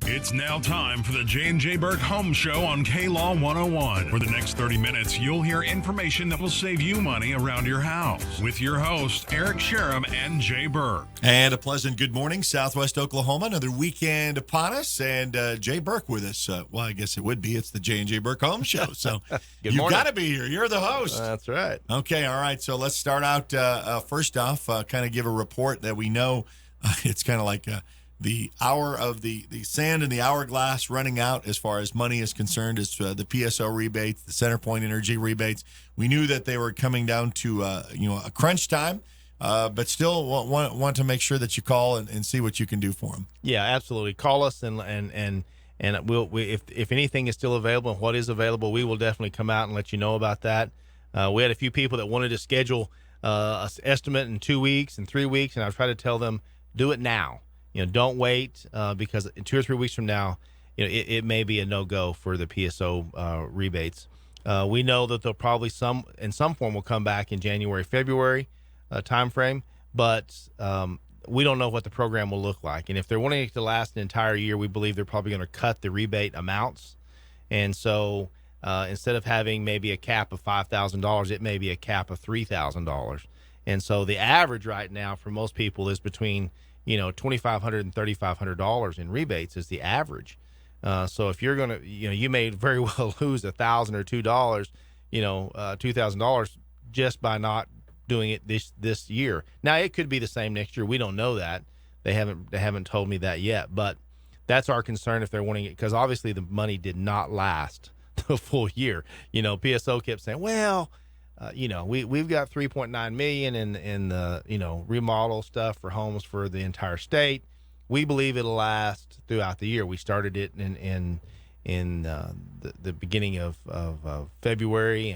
It's now time for the JJBurk Home Show on K-Law 101. For the next 30 minutes, you'll hear information that will save you money around your house. With your hosts, Eric Sherem and Jay Burke. And a pleasant good morning, Southwest Oklahoma. Another weekend upon us, and Jay Burke with us. Well, I guess it would be. It's the J&J-Burk Home Show. So you've got to be here. You're the host. That's right. Okay, all right. So let's start out first off, kind of give a report that we know. It's kind of like the hour of the sand in the hourglass running out as far as money is concerned. Is the PSO rebates, the CenterPoint Energy rebates. We knew that they were coming down to a crunch time, but still want to make sure that you call and see what you can do for them. Yeah, absolutely. Call us and we'll if anything is still available and what is available, we will definitely come out and let you know about that. We had a few people that wanted to schedule an estimate in 2 weeks and 3 weeks, and I've tried to tell them do it now. Don't wait because in 2 or 3 weeks from now, it may be a no-go for the PSO rebates. We know that they'll probably in some form will come back in January, February timeframe, but we don't know what the program will look like. And if they're wanting it to last an entire year, we believe they're probably going to cut the rebate amounts. And so instead of having maybe a cap of $5,000, it may be a cap of $3,000. And so the average right now for most people is between $2,500 and $3,500 in rebates is the average. So if you're going to, you may very well lose $1,000 or $2, $2,000 just by not doing it this year. Now it could be the same next year. We don't know that. They haven't told me that yet, but that's our concern if they're wanting it, because obviously the money did not last the full year. PSO kept saying, well, we've got $3.9 million in the remodel stuff for homes for the entire state. We believe it'll last throughout the year. We started it in the beginning of February,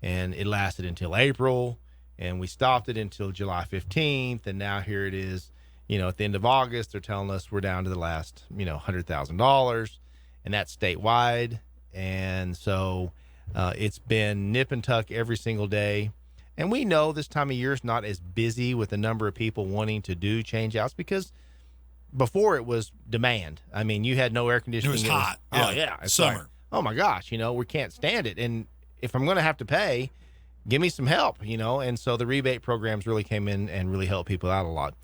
and it lasted until April, and we stopped it until July 15th, and now here it is. At the end of August, they're telling us we're down to the last $100,000, and that's statewide, and so. It's been nip and tuck every single day. And we know this time of year is not as busy with the number of people wanting to do change outs because before it was demand. I mean, you had no air conditioning. It was hot. It's summer. Like, oh my gosh, we can't stand it. And if I'm going to have to pay, give me some help, And so the rebate programs really came in and really helped people out a lot.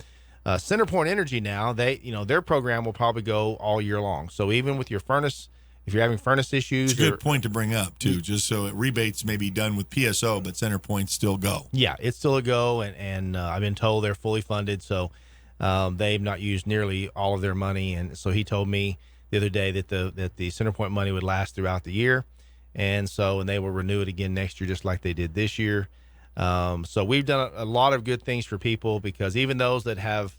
CenterPoint Energy now, their program will probably go all year long. So even with your furnace, if you're having furnace issues. It's a good point to bring up, too, just so rebates may be done with PSO, but CenterPoint still go. Yeah, it's still a go, and I've been told they're fully funded, so they've not used nearly all of their money. And so he told me the other day that the CenterPoint money would last throughout the year, and they will renew it again next year just like they did this year. So we've done a lot of good things for people because even those that have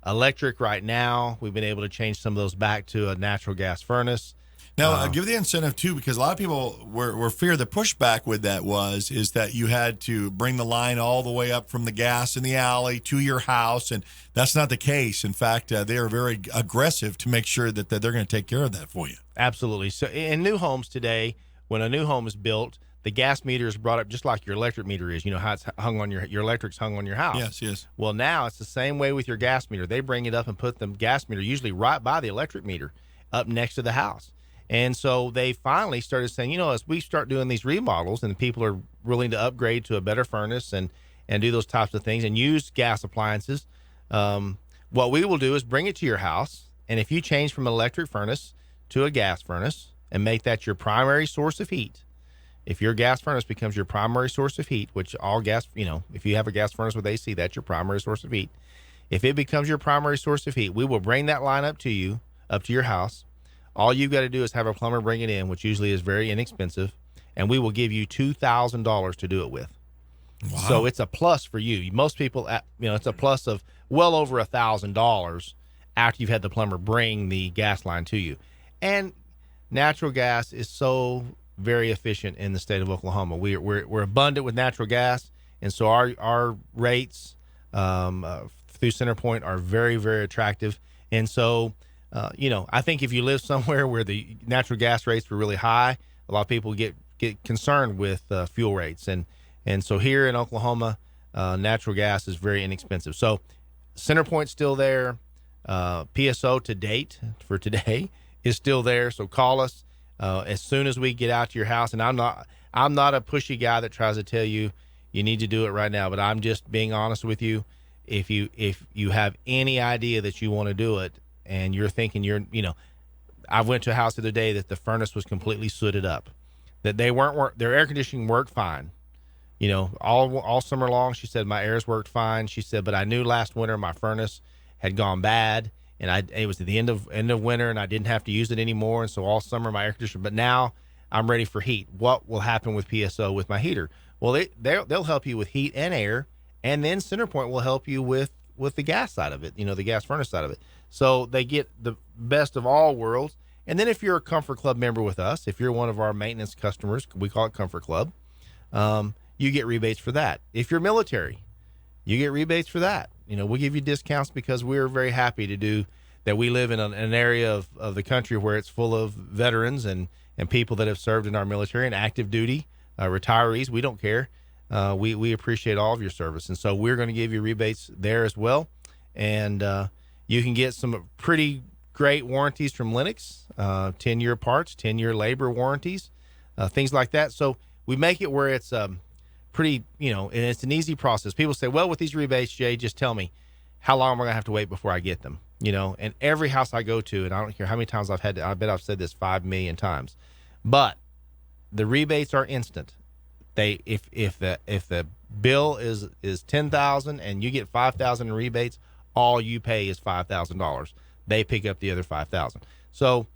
electric right now, we've been able to change some of those back to a natural gas furnace. Now, give the incentive, too, because a lot of people were fear the pushback with that is that you had to bring the line all the way up from the gas in the alley to your house, and that's not the case. In fact, they are very aggressive to make sure that they're going to take care of that for you. Absolutely. So in new homes today, when a new home is built, the gas meter is brought up just like your electric meter is. How it's hung on your electric's hung on your house. Yes. Well, now it's the same way with your gas meter. They bring it up and put the gas meter usually right by the electric meter up next to the house. And so they finally started saying, as we start doing these remodels and people are willing to upgrade to a better furnace and do those types of things and use gas appliances, what we will do is bring it to your house. And if you change from an electric furnace to a gas furnace and make that your primary source of heat, if your gas furnace becomes your primary source of heat, which all gas, if you have a gas furnace with AC, that's your primary source of heat. If it becomes your primary source of heat, we will bring that line up to your house. All you've got to do is have a plumber bring it in, which usually is very inexpensive, and we will give you $2,000 to do it with. Wow. So it's a plus for you. Most people, it's a plus of well over $1,000 after you've had the plumber bring the gas line to you. And natural gas is so very efficient in the state of Oklahoma. We're abundant with natural gas, and so our rates through CenterPoint are very, very attractive. And so I think if you live somewhere where the natural gas rates were really high, a lot of people get concerned with fuel rates. And so here in Oklahoma, natural gas is very inexpensive. So CenterPoint's still there. PSO to date for today is still there. So call us as soon as we get out to your house. And I'm not a pushy guy that tries to tell you need to do it right now, but I'm just being honest with you. If you have any idea that you want to do it and you're thinking I went to a house the other day that the furnace was completely sooted up, that their air conditioning worked fine. All summer long, she said, my airs worked fine. She said, but I knew last winter my furnace had gone bad, and it was at the end of winter, and I didn't have to use it anymore. And so all summer my air conditioner, but now I'm ready for heat. What will happen with PSO with my heater? Well, they'll help you with heat and air, and then CenterPoint will help you with the gas side of it, the gas furnace side of it. So they get the best of all worlds. And then if you're a Comfort Club member with us, if you're one of our maintenance customers, we call it Comfort Club, you get rebates for that. If you're military, you get rebates for that. We'll give you discounts because we're very happy to do that. We live in an area of the country where it's full of veterans and people that have served in our military and active duty, retirees. We don't care. We appreciate all of your service. And so we're going to give you rebates there as well. And you can get some pretty great warranties from Lennox, 10-year parts, 10-year labor warranties, things like that. So we make it where it's pretty, and it's an easy process. People say, well, with these rebates, Jay, just tell me how long am I going to have to wait before I get them? And every house I go to, and I don't care how many times I bet I've said this 5 million times, but the rebates are instant. If the bill is $10,000 and you get $5,000 in rebates, all you pay is $5,000. They pick up the other $5,000. So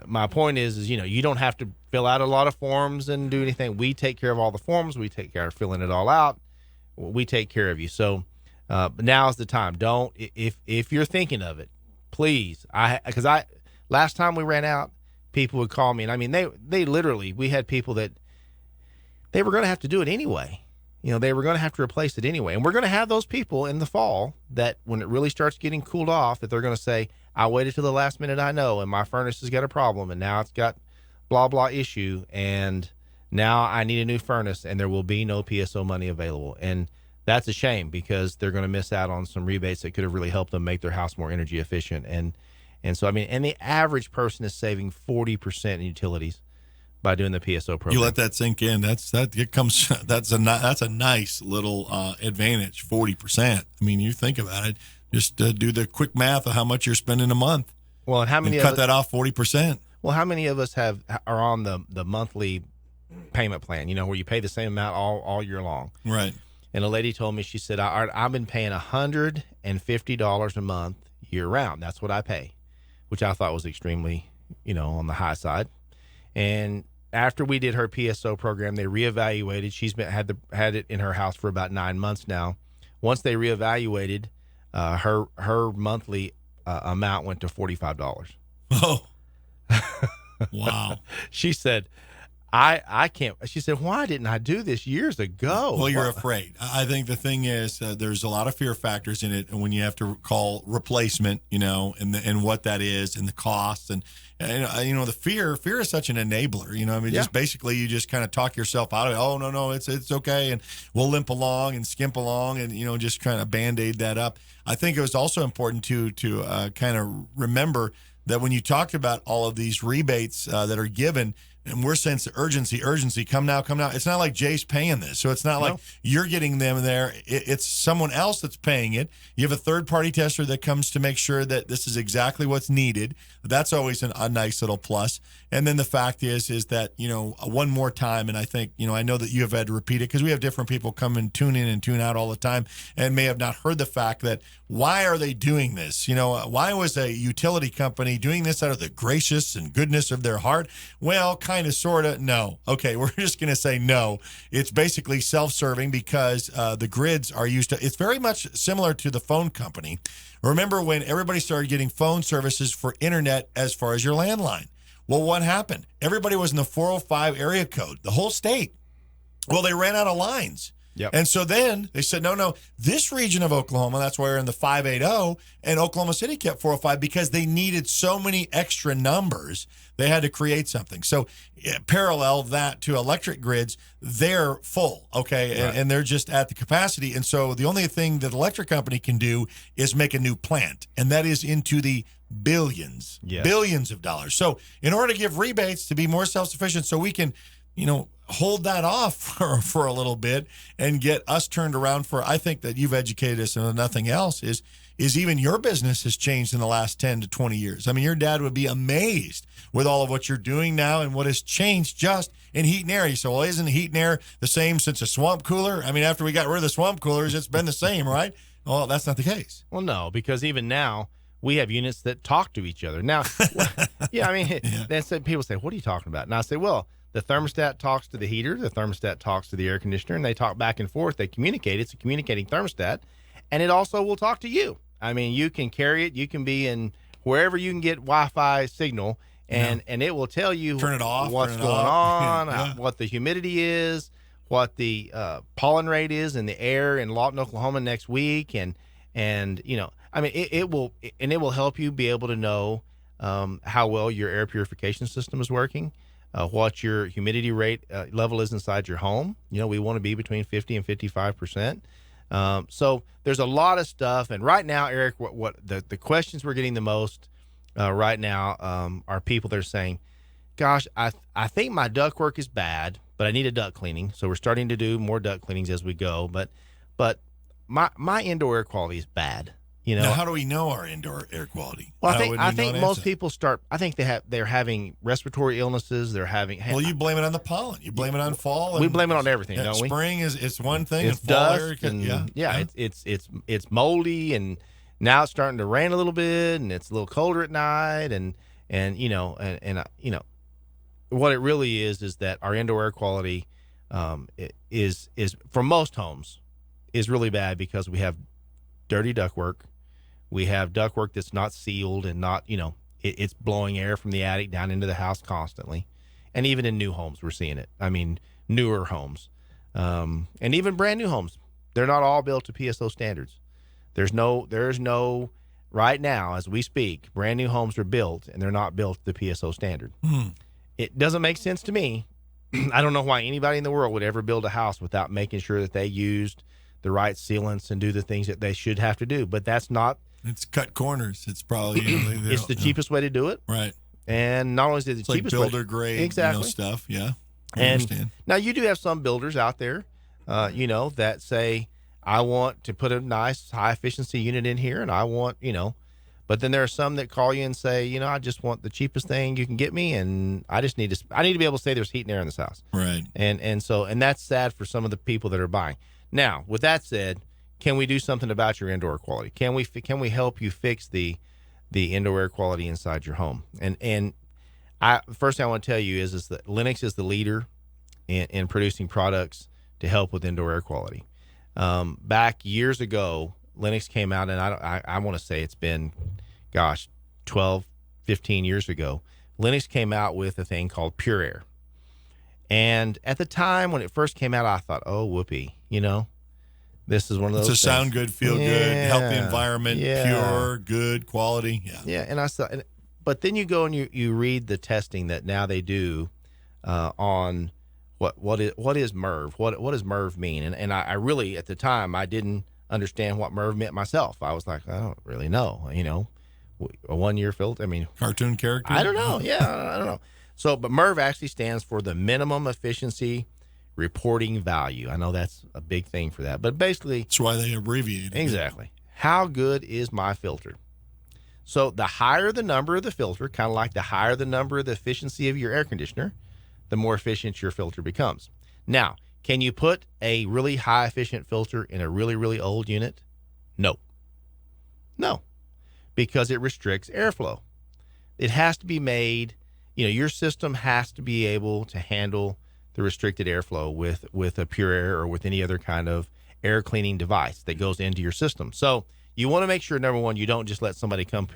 my point is you don't have to fill out a lot of forms and do anything. We take care of all the forms. We take care of filling it all out. We take care of you. So now is the time. Don't, if you're thinking of it, please. Because last time we ran out, people would call me, and I mean, they literally, we had people that they were going to have to do it anyway. They were going to have to replace it anyway. And we're going to have those people in the fall that when it really starts getting cooled off, that they're going to say, I waited till the last minute I know, and my furnace has got a problem, and now it's got blah, blah issue, and now I need a new furnace, and there will be no PSO money available. And that's a shame because they're going to miss out on some rebates that could have really helped them make their house more energy efficient. And so, I mean, and the average person is saving 40% in utilities by doing the PSO program. You let that sink in. That's a nice little advantage. 40%. I mean, you think about it. Just do the quick math of how much you're spending a month. Well, and how many cut that off 40%? Well, how many of us are on the monthly payment plan? Where you pay the same amount all year long. Right. And a lady told me, she said, I've been paying $150 a month year round. That's what I pay, which I thought was extremely, on the high side. And after we did her PSO program, they reevaluated. She's had it in her house for about 9 months now. Once they reevaluated, her monthly amount went to $45. Oh, wow. She said, I can't. She said, why didn't I do this years ago? Well, you're afraid. I think the thing is there's a lot of fear factors in it, and when you have to call replacement, and what that is, and the cost, and the fear is such an enabler. Just basically you just kind of talk yourself out of it. Oh no, it's okay, and we'll limp along and skimp along, and just kind of band-aid that up. I think it was also important to kind of remember that when you talked about all of these rebates that are given. And we're saying urgency, come now. It's not like Jay's paying this. So it's not like you're getting them there. It's someone else that's paying it. You have a third-party tester that comes to make sure that this is exactly what's needed. That's always a nice little plus. And then the fact is that, one more time, and I think, I know that you have had to repeat it because we have different people come and tune in and tune out all the time and may have not heard the fact that why are they doing this? Why was a utility company doing this out of the gracious and goodness of their heart? Well, kind of, sort of, no. Okay, we're just going to say no. It's basically self-serving because the grids are used to, it's very much similar to the phone company. Remember when everybody started getting phone services for internet as far as your landline? Well, what happened? Everybody was in the 405 area code, the whole state. Well, they ran out of lines. Yep. And so then they said, no, this region of Oklahoma, that's why we're in the 580, and Oklahoma City kept 405 because they needed so many extra numbers, they had to create something. So parallel that to electric grids, they're full, okay, right. and they're just at the capacity. And so the only thing that the electric company can do is make a new plant, and that is into the billions of dollars. So in order to give rebates to be more self-sufficient so we can, hold that off for a little bit and get us turned around for, I think that you've educated us and nothing else is even your business has changed in the last 10 to 20 years. I mean, your dad would be amazed with all of what you're doing now and what has changed just in heat and air. He said, well, isn't heat and air the same since a swamp cooler? I mean, after we got rid of the swamp coolers, it's been the same, right? Well, that's not the case. Well, no, because even now we have units that talk to each other. Now, then people say, what are you talking about? And I say, well, the thermostat talks to the heater, the thermostat talks to the air conditioner, and they talk back and forth. They communicate. It's a communicating thermostat, and it also will talk to you. I mean, you can carry it. You can be in wherever you can get Wi-Fi signal, and it will tell you turn it off, what's going on, what the humidity is, what the pollen rate is in the air in Lawton, Oklahoma next week, and it will help you be able to know how well your air purification system is working, what your humidity rate level is inside your home. We want to be between 50 and 55%. So there's a lot of stuff. And right now, Eric, what the questions we're getting the most right now are people that are saying, gosh, I think my ductwork is bad, but I need a duct cleaning. So we're starting to do more duct cleanings as we go. But my indoor air quality is bad. Now, how do we know our indoor air quality? Well, I think most people start. I think they're having respiratory illnesses. They're having. Well, you blame it on the pollen. You blame it on fall. We blame it on everything, don't we? Spring it's one thing. It's and fall dust, it's moldy, and now it's starting to rain a little bit, and it's a little colder at night, and what it really is that our indoor air quality is for most homes is really bad because we have dirty ductwork. We have ductwork that's not sealed and not, it's blowing air from the attic down into the house constantly. And even in new homes, we're seeing it. I mean, newer homes. And even brand new homes. They're not all built to PSO standards. There's no, right now, as we speak, brand new homes are built and they're not built to the PSO standard. It doesn't make sense to me. I don't know why anybody in the world would ever build a house without making sure that they used the right sealants and do the things that they should have to do. But that's not. It's cut corners. It's probably it's the cheapest way to do it, right? And not only is it the cheapest like builder grade, exactly stuff. Yeah, I understand. Now you do have some builders out there, that say, I want to put a nice high efficiency unit in here, and I want, but then there are some that call you and say, I just want the cheapest thing you can get me, and I need to be able to say there's heat and air in this house, right? And that's sad for some of the people that are buying. Now, with that said, can we do something about your indoor quality? Can we help you fix the indoor air quality inside your home? And first thing I want to tell you is that Lennox is the leader in producing products to help with indoor air quality. Back years ago, Lennox came out, and I want to say it's been, 12, 15 years ago. Lennox came out with a thing called Pure Air. And at the time when it first came out, I thought, oh, whoopee, this is one of those. It's a sound good, feel good, healthy environment, pure, good quality. Yeah. And I saw, but then you go and you read the testing that now they do on what is MERV? What does MERV mean? And I really, at the time, I didn't understand what MERV meant myself. I was like, I don't really know. A 1 year filter. I mean, cartoon character. I don't know. Yeah, I don't know. So, but MERV actually stands for the minimum efficiency reporting value. I know that's a big thing for that, but basically that's why they abbreviate it. Exactly. How good is my filter? So the higher the number of the filter, kind of like the higher the number of the efficiency of your air conditioner, the more efficient your filter becomes. Now, can you put a really high efficient filter in a really, really old unit? No, because it restricts airflow. It has to be made, your system has to be able to handle the restricted airflow with a Pure Air or with any other kind of air cleaning device that goes into your system. So you want to make sure, number one, you don't just let somebody come.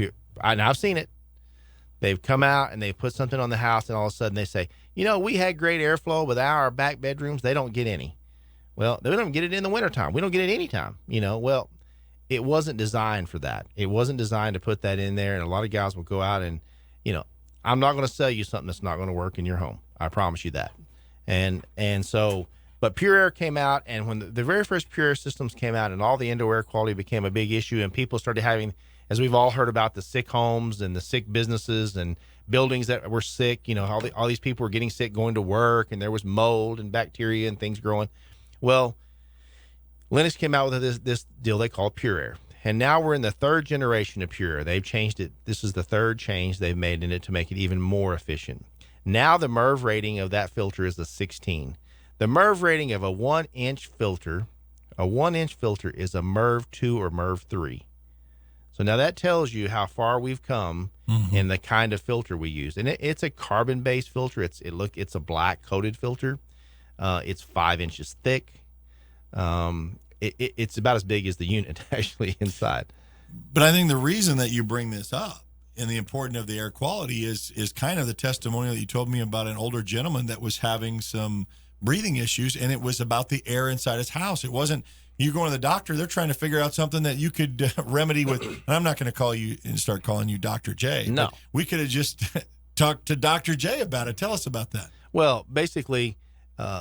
And I've seen it. They've come out and they put something on the house, and all of a sudden they say, we had great airflow, but our back bedrooms, they don't get any. Well, they don't get it in the wintertime. We don't get it any time. Well, it wasn't designed for that. It wasn't designed to put that in there. And a lot of guys will go out and, I'm not going to sell you something that's not going to work in your home. I promise you that. And so, but Pure Air came out, and when the very first Pure Air systems came out and all the indoor air quality became a big issue and people started having as we've all heard about the sick homes and the sick businesses and buildings that were sick, all these people were getting sick going to work, and there was mold and bacteria and things growing. Well, Lennox came out with this deal they call Pure Air. And now we're in the third generation of Pure Air. They've changed it. This is the third change they've made in it to make it even more efficient. Now the MERV rating of that filter is a 16. The MERV rating of a 1-inch filter, is a MERV 2 or MERV 3. So now that tells you how far we've come in the kind of filter we use. And it's a carbon-based filter. It's a black coated filter. It's 5 inches thick. It's about as big as the unit actually inside. But I think the reason that you bring this up and the importance of the air quality is kind of the testimonial that you told me about an older gentleman that was having some breathing issues, and it was about the air inside his house. It wasn't you going to the doctor. They're trying to figure out something that you could remedy with. And I'm not going to call you and start calling you Dr. J. No. We could have just talked to Dr. J about it. Tell us about that. Well, basically,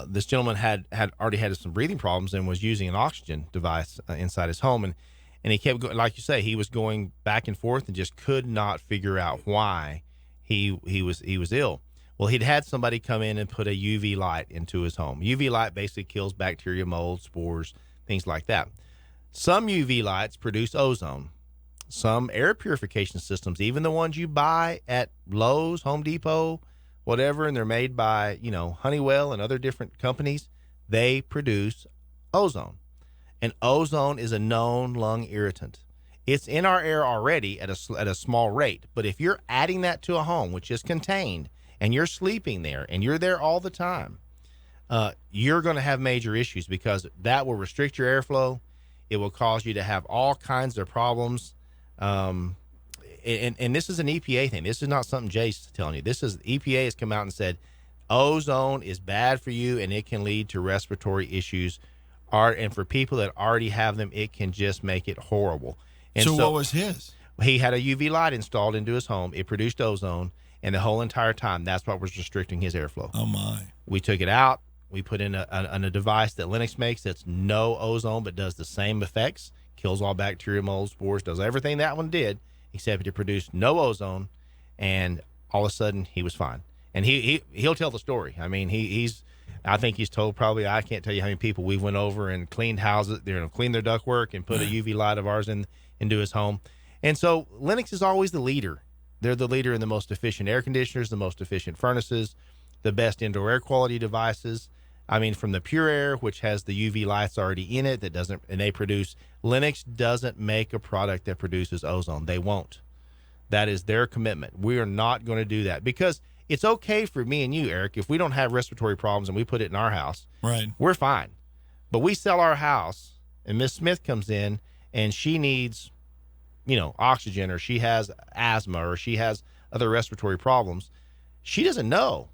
this gentleman had already had some breathing problems and was using an oxygen device inside his home. And he kept going, like you say, he was going back and forth and just could not figure out why he was ill. Well, he'd had somebody come in and put a UV light into his home. UV light basically kills bacteria, mold, spores, things like that. Some UV lights produce ozone. Some air purification systems, even the ones you buy at Lowe's, Home Depot, whatever, and they're made by, Honeywell and other different companies, they produce ozone. And ozone is a known lung irritant. It's in our air already at a small rate. But if you're adding that to a home, which is contained, and you're sleeping there, and you're there all the time, you're going to have major issues because that will restrict your airflow. It will cause you to have all kinds of problems. And this is an EPA thing. This is not something Jay's telling you. EPA has come out and said ozone is bad for you, and it can lead to respiratory issues. And for people that already have them, it can just make it horrible. And so what was his? He had a UV light installed into his home. It produced ozone, and the whole entire time, that's what was restricting his airflow. Oh, my. We took it out. We put in a device that Lennox makes that's no ozone but does the same effects, kills all bacteria, mold, spores, does everything that one did, except it produced no ozone, and all of a sudden he was fine. And he'll tell the story. I mean, I think he's told probably, I can't tell you how many people we went over and cleaned houses, cleaned their ductwork and put a UV light of ours into his home. And so Lennox is always the leader. They're the leader in the most efficient air conditioners, the most efficient furnaces, the best indoor air quality devices. I mean, from the Pure Air, which has the UV lights already in it, Lennox doesn't make a product that produces ozone. They won't. That is their commitment. We are not going to do that because it's okay for me and you, Eric, if we don't have respiratory problems and we put it in our house, right? We're fine. But we sell our house and Miss Smith comes in and she needs, oxygen, or she has asthma, or she has other respiratory problems. She doesn't know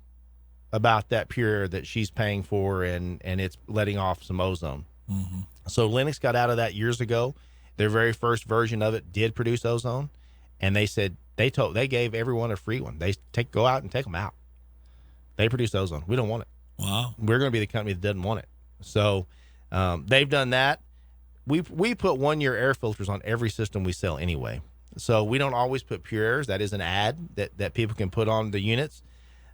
about that Pure Air that she's paying for and it's letting off some ozone. Mm-hmm. So Lennox got out of that years ago. Their very first version of it did produce ozone, and they said they gave everyone a free one. They go out and take them out. They produce ozone. We don't want it. Wow. We're going to be the company that doesn't want it. So they've done that. We put 1-year air filters on every system we sell anyway. So we don't always put Pure Airs. That is an ad that people can put on the units.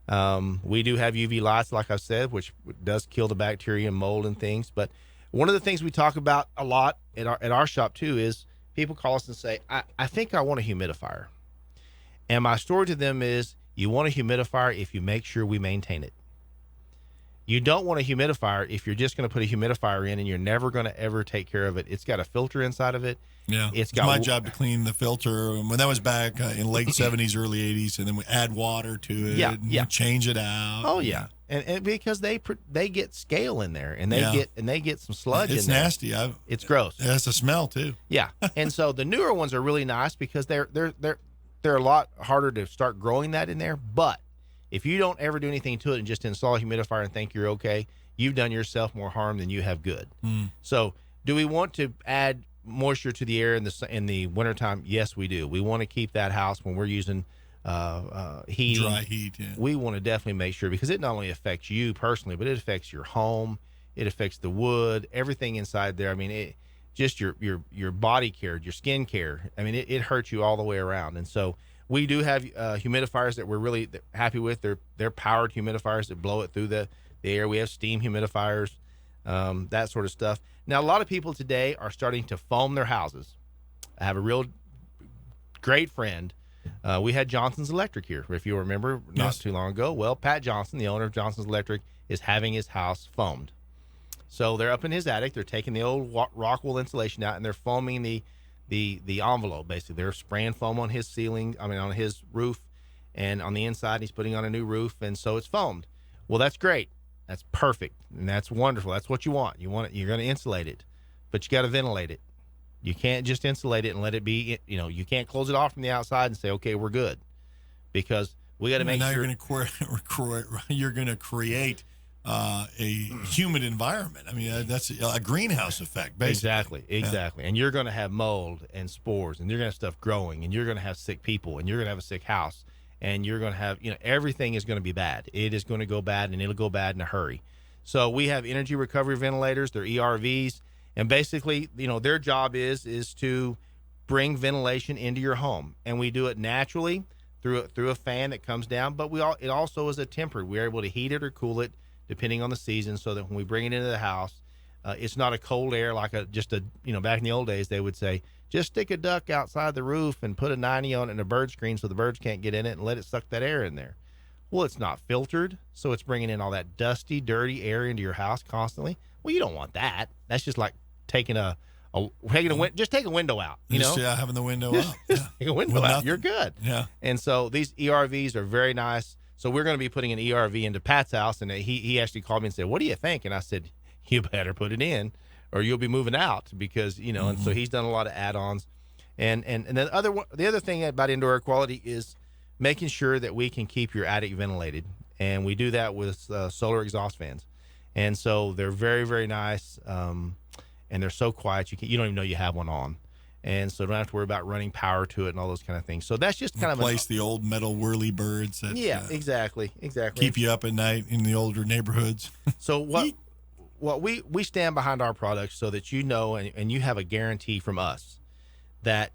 We do have UV lights, like I said, which does kill the bacteria and mold and things. But one of the things we talk about a lot at our shop too is people call us and say, I think I want a humidifier. And my story to them is, you want a humidifier if you make sure we maintain it. You don't want a humidifier if you're just going to put a humidifier in and you're never going to ever take care of it. It's got a filter inside of it. Yeah, it's my job to clean the filter. When that was back in late 70s, early 80s, and then we add water to it. Yeah. Change it out. Oh yeah, and because they get scale in there, and they get some sludge. It's in there. nasty. It's gross. It has a smell too. Yeah, and so the newer ones are really nice because they're a lot harder to start growing that in there. But if you don't ever do anything to it and just install a humidifier and think you're okay, you've done yourself more harm than you have good. So do we want to add moisture to the air in the wintertime? Yes, we do. We want to keep that house when we're using heating. Dry heat, yeah. We want to definitely make sure, because it not only affects you personally, but it affects your home. It affects the wood, everything inside there. I mean, just your body care, your skin care. I mean, it hurts you all the way around. And so we do have humidifiers that we're really happy with. They're powered humidifiers that blow it through the air. We have steam humidifiers, that sort of stuff. Now, a lot of people today are starting to foam their houses. I have a real great friend. We had Johnson's Electric here, if you remember, not too long ago. Well, Pat Johnson, the owner of Johnson's Electric, is having his house foamed. So they're up in his attic. They're taking the old rock wool insulation out, and they're foaming the envelope, basically. They're spraying foam on his ceiling, on his roof, and on the inside, he's putting on a new roof, and so it's foamed. Well, that's great. That's perfect, and that's wonderful. That's what you want. You're going to insulate it, but you got to ventilate it. You can't just insulate it and let it be, you can't close it off from the outside and say, okay, we're good, because we got to make sure. You're going to create a humid environment. I mean, that's a greenhouse effect, basically. Exactly. Yeah. And you're going to have mold and spores, and you're going to have stuff growing, and you're going to have sick people, and you're going to have a sick house, and you're going to have, everything is going to be bad. It is going to go bad, and it'll go bad in a hurry. So we have energy recovery ventilators. They're ERVs. And basically, their job is to bring ventilation into your home, and we do it naturally through a fan that comes down. But it also is a tempered. We're able to heat it or cool it depending on the season, so that when we bring it into the house, it's not a cold air like back in the old days they would say, just stick a duck outside the roof and put a 90 on it and a bird screen so the birds can't get in it and let it suck that air in there. Well, it's not filtered, so it's bringing in all that dusty, dirty air into your house constantly. Well, you don't want that. That's just like taking just take a window out, having the window up. Yeah. Take a window out. You're good. Yeah. And so these ERVs are very nice. So we're going to be putting an ERV into Pat's house, and he actually called me and said, "What do you think?" And I said, "You better put it in, or you'll be moving out," because And so he's done a lot of add-ons, and the other thing about indoor air quality is making sure that we can keep your attic ventilated, and we do that with solar exhaust fans, and so they're very, very nice. And they're so quiet you don't even know you have one on, and so don't have to worry about running power to it and all those kind of things. So that's just kind of replace the old metal whirly birds. That, exactly. Keep you up at night in the older neighborhoods. So what we stand behind our products so that and you have a guarantee from us that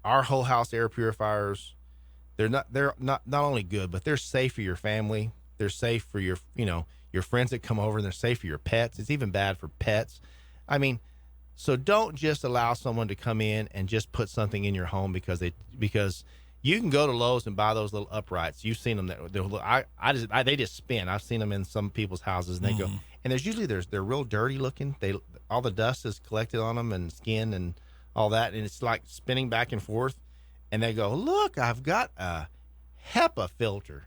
our whole house air purifiers, they're not only good, but they're safe for your family. They're safe for your friends that come over, and they're safe for your pets. It's even bad for pets. I mean, so don't just allow someone to come in and just put something in your home because you can go to Lowe's and buy those little uprights. You've seen them. They just spin. I've seen them in some people's houses, and they go. And they're real dirty looking. All the dust is collected on them and skin and all that, and it's like spinning back and forth. And they go, "Look, I've got a HEPA filter,"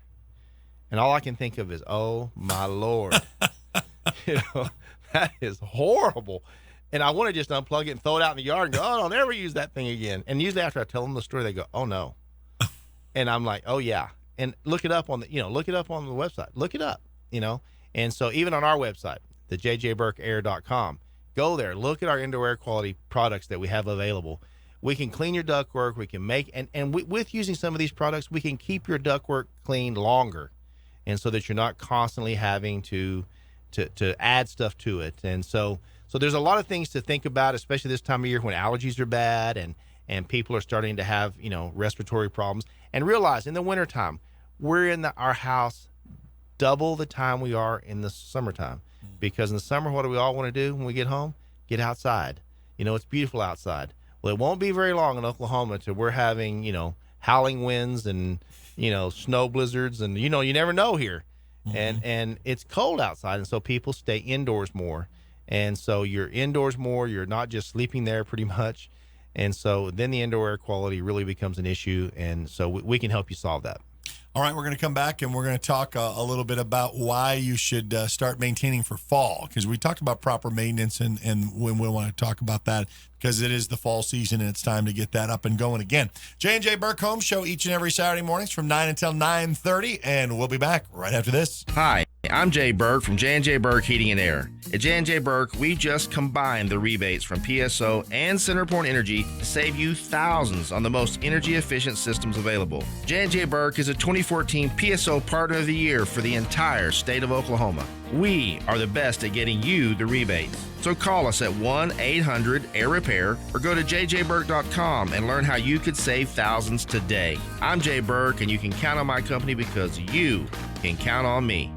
and all I can think of is, "Oh my Lord." That is horrible. And I want to just unplug it and throw it out in the yard and go, "Oh, I'll never use that thing again." And usually after I tell them the story, they go, "Oh no." And I'm like, "Oh yeah." And look it up on the website. Look it up, And so even on our website, the JJBurkAir.com, go there, look at our indoor air quality products that we have available. We can clean your ductwork. We can make, with using some of these products, we can keep your ductwork clean longer. And so that you're not constantly having to add stuff to it. And so there's a lot of things to think about, especially this time of year when allergies are bad and people are starting to have, respiratory problems. And realize in the wintertime, we're in our house double the time we are in the summertime. Because in the summer, what do we all want to do when we get home? Get outside. It's beautiful outside. Well, it won't be very long in Oklahoma till we're having, howling winds and, snow blizzards. And, you never know here. And it's cold outside, and so people stay indoors more, and so you're indoors more. You're not just sleeping there pretty much, and so then the indoor air quality really becomes an issue, and so we can help you solve that. All right, we're going to come back and we're going to talk a little bit about why you should start maintaining for fall, because we talked about proper maintenance and when we want to talk about that because it is the fall season and it's time to get that up and going again. JJBurk Home Show each and every Saturday mornings from 9 until 9:30, and we'll be back right after this. Hi, I'm JJBurk from JJBurk Heating and Air. At JJBurk, we just combined the rebates from PSO and CenterPoint Energy to save you thousands on the most energy-efficient systems available. JJBurk is a 2014 PSO Partner of the Year for the entire state of Oklahoma. We are the best at getting you the rebates. So call us at 1-800-AIR-REPAIR or go to jjburk.com and learn how you could save thousands today. I'm Jay Burke, and you can count on my company because you can count on me.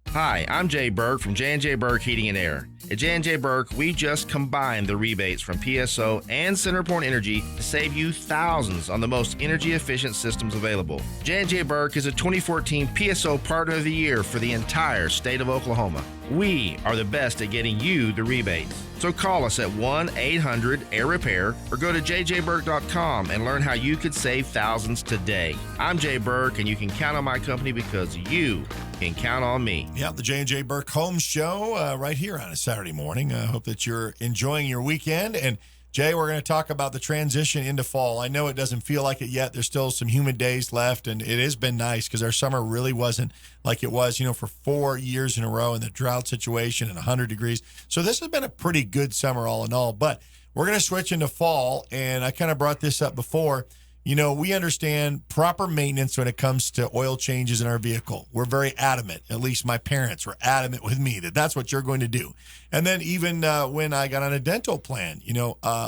Hi, I'm Jay Burke from JJBurk Heating and Air. At JJBurk, we just combined the rebates from PSO and CenterPoint Energy to save you thousands on the most energy-efficient systems available. JJBurk is a 2014 PSO Partner of the Year for the entire state of Oklahoma. We are the best at getting you the rebates. So call us at 1-800-AIR-REPAIR or go to jjburk.com and learn how you could save thousands today. I'm Jay Burke, and you can count on my company because you can count on me. Yeah, the J&J Burke Home Show right here on a Saturday morning. I hope that you're enjoying your weekend. And Jay, we're going to talk about the transition into fall. I know it doesn't feel like it yet. There's still some humid days left, and it has been nice because our summer really wasn't like it was, for 4 years in a row in the drought situation and 100 degrees. So this has been a pretty good summer all in all. But we're going to switch into fall, and I kind of brought this up before. We understand proper maintenance when it comes to oil changes in our vehicle. We're very adamant. At least my parents were adamant with me that that's what you're going to do. And then even when I got on a dental plan,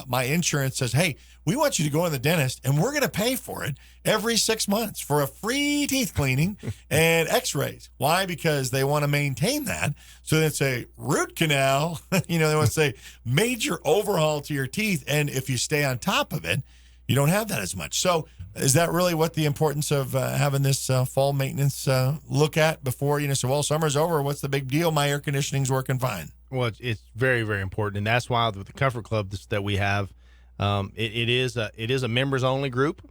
my insurance says, hey, we want you to go to the dentist and we're going to pay for it every 6 months for a free teeth cleaning and x-rays. Why? Because they want to maintain that. So they say root canal, they want to say major overhaul to your teeth. And if you stay on top of it, you don't have that as much. So is that really what the importance of having this fall maintenance look at before, summer's over, what's the big deal? My air conditioning's working fine. Well, it's very, very important. And that's why with the Comfort Club that we have, it is a members only group.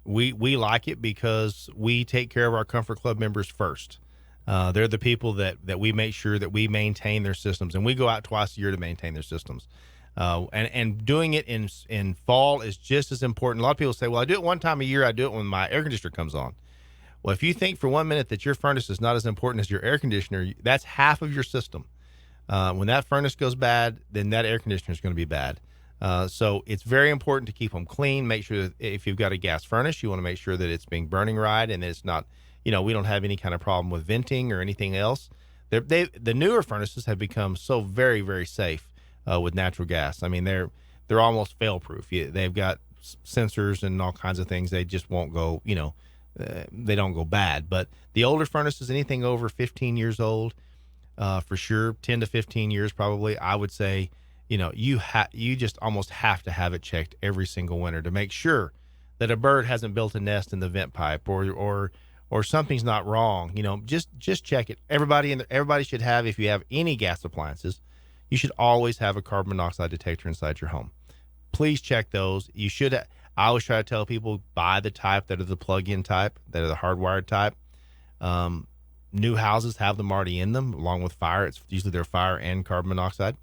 We like it because we take care of our Comfort Club members first. They're the people that we make sure that we maintain their systems, and we go out twice a year to maintain their systems. And doing it in fall is just as important. A lot of people say, well, I do it one time a year. I do it when my air conditioner comes on. Well, if you think for 1 minute that your furnace is not as important as your air conditioner, that's half of your system. When that furnace goes bad, then that air conditioner is going to be bad. So it's very important to keep them clean. Make sure that if you've got a gas furnace, you want to make sure that it's being burning right and that it's not, we don't have any kind of problem with venting or anything else. The newer furnaces have become so very, very safe. With natural gas. I mean, they're almost fail-proof. They've got sensors and all kinds of things. They just won't go, they don't go bad. But the older furnaces, anything over 15 years old, for sure, 10 to 15 years probably, I would say, you just almost have to have it checked every single winter to make sure that a bird hasn't built a nest in the vent pipe or something's not wrong. Just check it. Everybody should have, if you have any gas appliances, you should always have a carbon monoxide detector inside your home. Please check those. You should. I always try to tell people, buy the type that are the plug-in type, that are the hardwired type. New houses have them already in them, along with fire. It's usually their fire and carbon monoxide.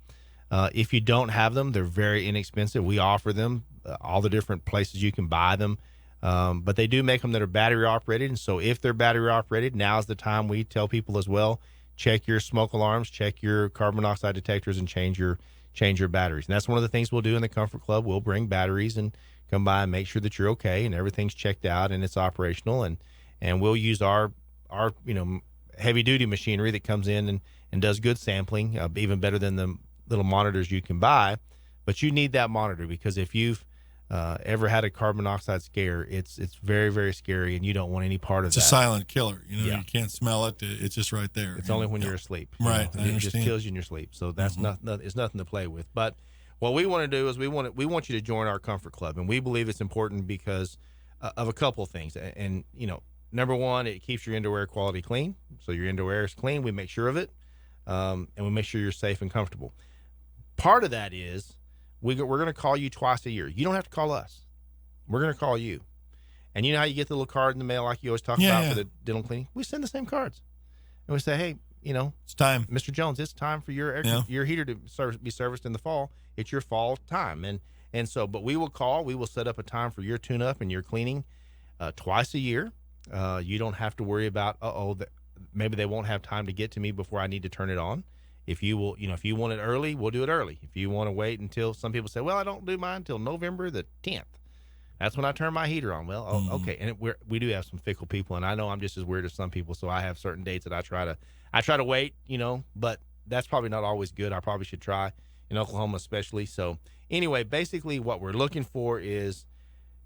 If you don't have them, they're very inexpensive. We offer them all the different places you can buy them. But they do make them that are battery operated. And so if they're battery operated, now's the time we tell people as well, check your smoke alarms, check your carbon monoxide detectors, and change your batteries. And that's one of the things we'll do in the Comfort Club. We'll bring batteries and come by and make sure that you're okay and everything's checked out and it's operational. And we'll use our heavy duty machinery that comes in and does good sampling, even better than the little monitors you can buy. But you need that monitor because if you've ever had a carbon monoxide scare, it's very, very scary, and you don't want any part of that. It's a silent killer. You can't smell it. It's just right there. It's only when you're asleep. Right. It just kills you in your sleep. So that's it's nothing to play with. But what we want to do is we want you to join our Comfort Club, and we believe it's important because of a couple of things. And number one, it keeps your indoor air quality clean. So your indoor air is clean. We make sure of it, and we make sure you're safe and comfortable. Part of that is we're going to call you twice a year. You don't have to call us. We're going to call you. And you know how you get the little card in the mail like you always talk about for the dental cleaning? We send the same cards. And we say, hey, it's time. Mr. Jones, it's time for your heater to be serviced in the fall. It's your fall time. And so, but we will call. We will set up a time for your tune-up and your cleaning twice a year. You don't have to worry about, maybe they won't have time to get to me before I need to turn it on. If you will, if you want it early, we'll do it early. If you want to wait until, some people say, well, I don't do mine until November the 10th. That's when I turn my heater on. Well, okay. And we do have some fickle people, and I know I'm just as weird as some people. So I have certain dates that I try to wait, but that's probably not always good. I probably should try in Oklahoma, especially. So anyway, basically what we're looking for is,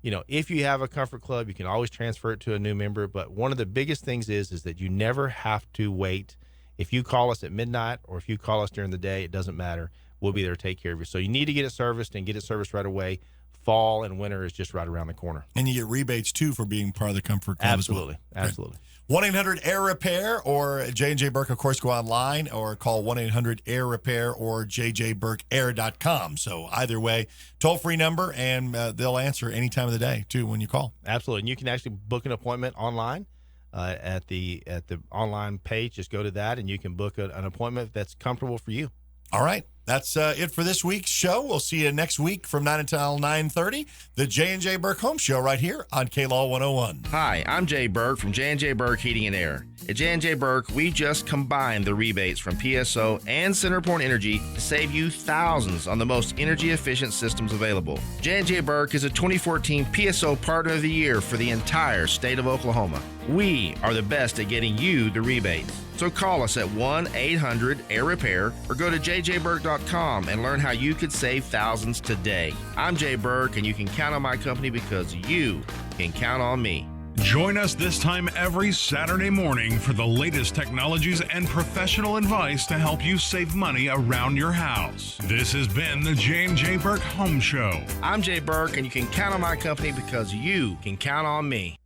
if you have a comfort club, you can always transfer it to a new member. But one of the biggest things is that you never have to wait. If you call us at midnight or if you call us during the day, it doesn't matter. We'll be there to take care of you. So you need to get it serviced and get it serviced right away. Fall and winter is just right around the corner. And you get rebates, too, for being part of the Comfort Club Absolutely. as well. Absolutely. 1-800-AIR-REPAIR or J&J Burk, of course, go online or call 1-800-AIR-REPAIR or JJBurkAir.com. So either way, toll-free number, and they'll answer any time of the day, too, when you call. Absolutely. And you can actually book an appointment online at the online page. Just go to that, and you can book an appointment that's comfortable for you. All right. That's it for this week's show. We'll see you next week from 9 until 9:30. The J&J Burk Home Show right here on KLAW 101. Hi, I'm Jay Burke from JJBurk Heating and Air. At JJBurk, we just combined the rebates from PSO and CenterPoint Energy to save you thousands on the most energy-efficient systems available. JJBurk is a 2014 PSO Partner of the Year for the entire state of Oklahoma. We are the best at getting you the rebates. So call us at 1-800-AIR-REPAIR or go to jjburk.com and learn how you could save thousands today. I'm Jay Burke, and you can count on my company because you can count on me. Join us this time every Saturday morning for the latest technologies and professional advice to help you save money around your house. This has been the J&J Burk Home Show. I'm Jay Burke, and you can count on my company because you can count on me.